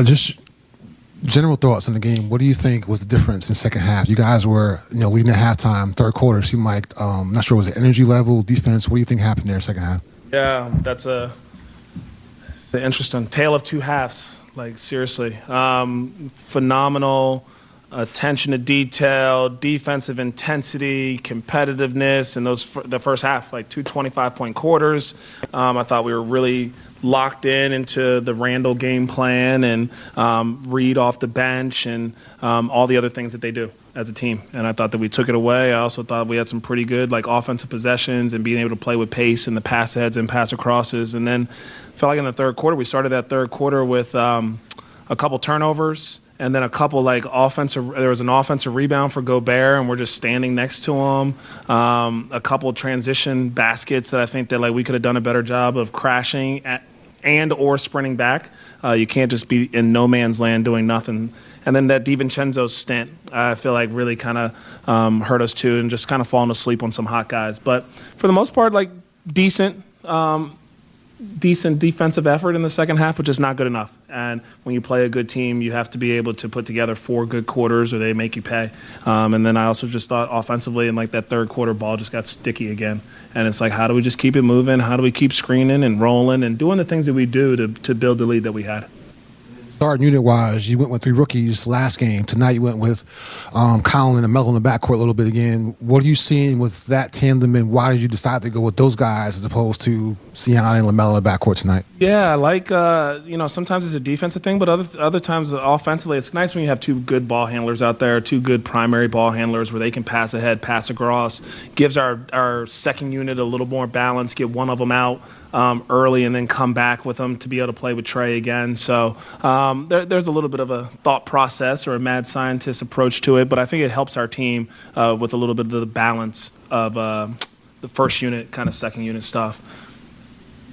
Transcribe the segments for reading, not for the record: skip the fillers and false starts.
Just general thoughts on the game. What do you think was the difference in the second half? You guys were, leading at halftime, third quarter. Seemed like, not sure, was it energy level, defense? What do you think happened there second half? Yeah, that's an interesting tale of two halves. Like, seriously. Phenomenal attention to detail, defensive intensity, competitiveness, and the first half, like 2 25-point quarters. I thought we were really locked into the Randall game plan and Reed off the bench and all the other things that they do as a team. And I thought that we took it away. I also thought we had some pretty good offensive possessions and being able to play with pace and the pass aheads and pass acrosses. And then felt like in the third quarter, we started that third quarter with a couple turnovers and then a couple there was an offensive rebound for Gobert, and we're just standing next to him. A couple transition baskets that I think that we could have done a better job of crashing or sprinting back. You can't just be in no man's land doing nothing. And then that DiVincenzo stint, I feel like really kind of hurt us too, and just kind of falling asleep on some hot guys. But for the most part, decent defensive effort in the second half, which is not good enough. And when you play a good team, you have to be able to put together 4 good quarters or they make you pay. And then I also just thought offensively in that third quarter, ball just got sticky again. And it's how do we just keep it moving? How do we keep screening and rolling and doing the things that we do to build the lead that we had? Starting unit-wise, you went with 3 rookies last game. Tonight you went with Colin and Melo in the backcourt a little bit again. What are you seeing with that tandem, and why did you decide to go with those guys as opposed to Sian and LaMelo in the backcourt tonight? Yeah, sometimes it's a defensive thing, but other times offensively, it's nice when you have 2 good ball handlers out there, 2 good primary ball handlers where they can pass ahead, pass across, gives our second unit a little more balance, get one of them out early and then come back with them to be able to play with Trey again. So there's a little bit of a thought process or a mad scientist approach to it, but I think it helps our team with a little bit of the balance of the first unit, kind of second unit stuff.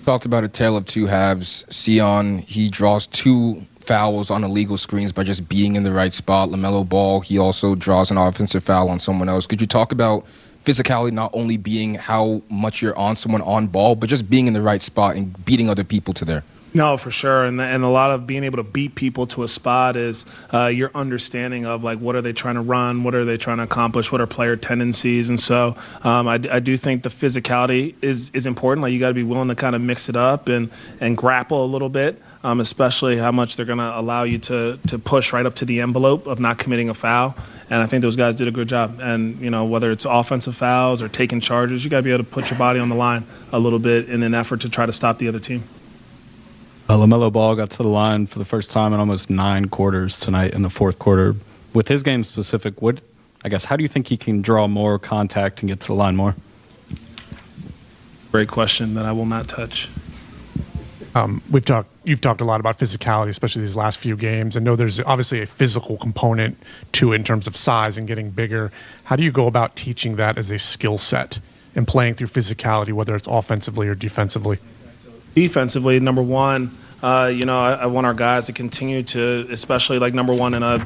Talked about a tale of two halves. Sion, he draws 2 fouls on illegal screens by just being in the right spot. LaMelo Ball, he also draws an offensive foul on someone else. Could you talk about physicality not only being how much you're on someone on ball, but just being in the right spot and beating other people to there? No, for sure. And a lot of being able to beat people to a spot is your understanding of what are they trying to run, what are they trying to accomplish, what are player tendencies. And so I do think the physicality is important. You got to be willing to kind of mix it up and grapple a little bit, especially how much they're going to allow you to push right up to the envelope of not committing a foul. And I think those guys did a good job. And, whether it's offensive fouls or taking charges, you got to be able to put your body on the line a little bit in an effort to try to stop the other team. LaMelo Ball got to the line for the first time in almost 9 quarters tonight in the fourth quarter. With his game specific, how do you think he can draw more contact and get to the line more? Great question that I will not touch. You've talked a lot about physicality, especially these last few games. I know there's obviously a physical component to it in terms of size and getting bigger. How do you go about teaching that as a skill set and playing through physicality, whether it's offensively or defensively? Defensively, number one, I want our guys to continue to, especially number one in a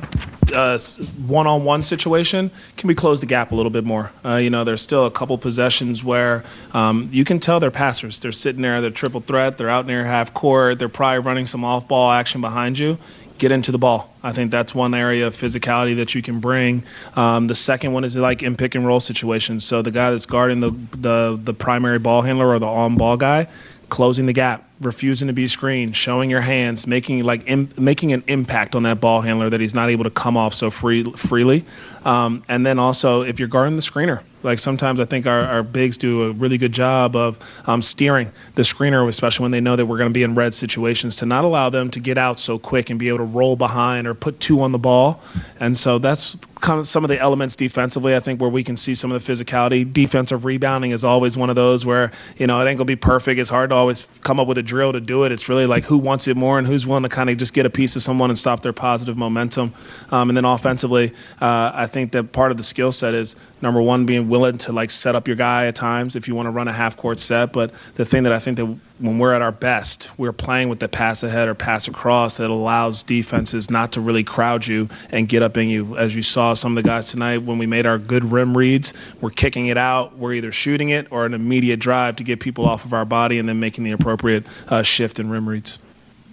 one-on-one situation, can we close the gap a little bit more? There's still a couple possessions where you can tell they're passers. They're sitting there, they're triple threat, they're out near half court, they're probably running some off-ball action behind you. Get into the ball. I think that's one area of physicality that you can bring. The second one is in pick and roll situations. So the guy that's guarding the primary ball handler or the on-ball guy, closing the gap, refusing to be screened, showing your hands, making an impact on that ball handler that he's not able to come off so freely. And then also, if you're guarding the screener, sometimes I think our bigs do a really good job of steering the screener, especially when they know that we're going to be in red situations, to not allow them to get out so quick and be able to roll behind or put 2 on the ball. And so that's kind of some of the elements defensively, I think, where we can see some of the physicality. Defensive rebounding is always one of those where, it ain't going to be perfect. It's hard to always come up with a drill to do it. It's really who wants it more and who's willing to kind of just get a piece of someone and stop their positive momentum. And then offensively, I think that part of the skill set is, number one, being willing to set up your guy at times if you want to run a half-court set. But the thing that I think that when we're at our best, we're playing with the pass ahead or pass across that allows defenses not to really crowd you and get up in you. As you saw some of the guys tonight, when we made our good rim reads, we're kicking it out, we're either shooting it or an immediate drive to get people off of our body and then making the appropriate shift in rim reads.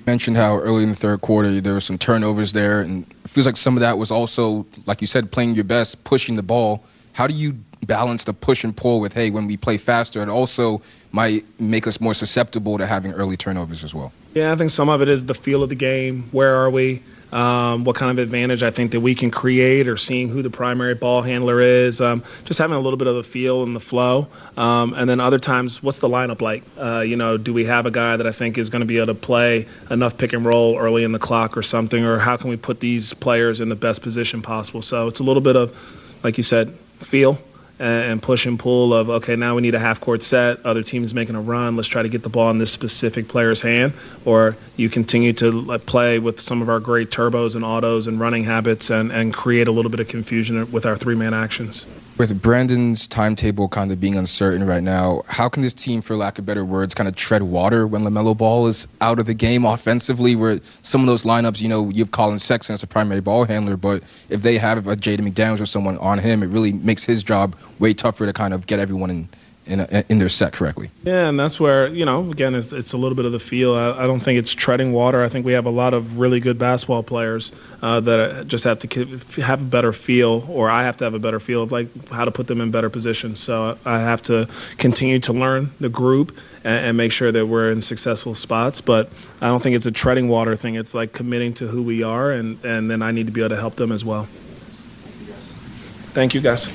Mentioned how early in the third quarter there were some turnovers there, and it feels like some of that was also, like you said, playing your best, pushing the ball. How do you balance the push and pull with, hey, when we play faster, it also might make us more susceptible to having early turnovers as well? Yeah, I think some of it is the feel of the game. Where are we? What kind of advantage I think that we can create, or seeing who the primary ball handler is. Just having a little bit of the feel and the flow. And then other times, what's the lineup like? Do we have a guy that I think is going to be able to play enough pick and roll early in the clock or something? Or how can we put these players in the best position possible? So it's a little bit of, like you said, feel and push and pull of, okay, now we need a half-court set. Other teams making a run. Let's try to get the ball in this specific player's hand. Or you continue to play with some of our great turbos and autos and running habits and create a little bit of confusion with our three-man actions. With Brandon's timetable kind of being uncertain right now, how can this team, for lack of better words, kind of tread water when LaMelo Ball is out of the game offensively, where some of those lineups, you have Colin Sexton as a primary ball handler, but if they have a Jaden McDaniels or someone on him, it really makes his job way tougher to kind of get everyone in their set correctly. Yeah, and that's where, again, it's a little bit of the feel. I don't think it's treading water. I think we have a lot of really good basketball players that just have to have a better feel, or I have to have a better feel of how to put them in better positions. So I have to continue to learn the group and make sure that we're in successful spots. But I don't think it's a treading water thing. It's like committing to who we are, and then I need to be able to help them as well. Thank you, guys.